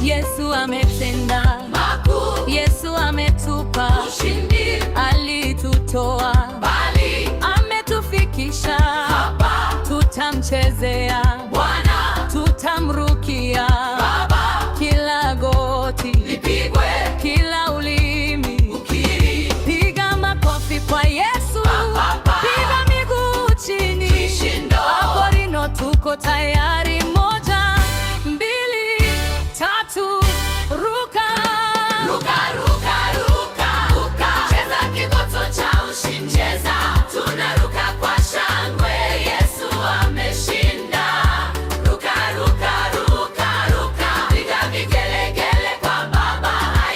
Yesu ametenda makuu, Yesu ametupa ushindi, alitutoa bali ametufikisha hapa. Tutamchezea Bwana, tutamrukia Baba, kila goti lipigwe, kila ulimi ukiri. Piga makofi kwa Yesu, piga miguu chini. Akorino, tuko tayari. Moja, mbili, tatu, ruka. Ruka, ruka, ruka, ruka. Cheza kigoto cha ushindi. Cheza, tunaruka kwa shangwe. Yesu ameshinda. Ruka, ruka, ruka, ruka. Piga vigelegele kwa Baba.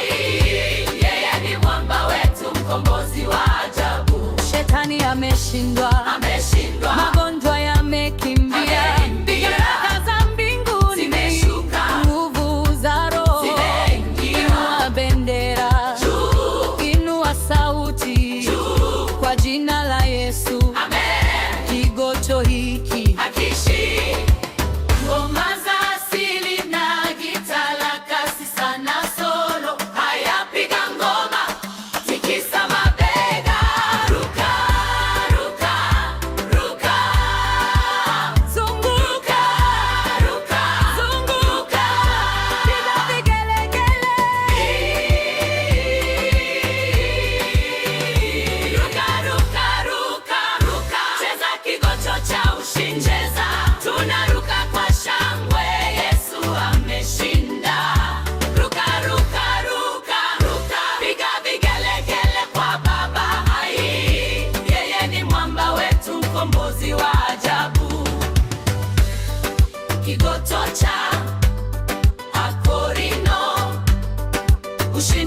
Yeye ni mwamba wetu, mkombozi wa ajabu. Shetani ameshindwa, ameshindwa. Magonjwa yamekimbia, baraka za mbinguni zimeshuka, nguvu za Roho zimeingia. Inua bendera Juu, inua sauti juu, kwa jina la Yesu. amen. Kigoto hiki Hakishi. Ngoma za asili na gitaa la kasi sana solo. Haya, piga ngoma, tikisa mabega. Ruka, ruka, ruka. zunguka, Ruka, zunguka, piga vigelegele. ruka, ruka, ruka, ruka. Cheza kigoto cha ushindi. Cheza, tunaruka kwa shangwe. Yesu ameshinda. Ruka, ruka, ruka, ruka. Piga vigelegele kwa Baba. Yeye ni mwamba wetu, mkombozi wa ajabu. Kigoto cha Akorino, ushindi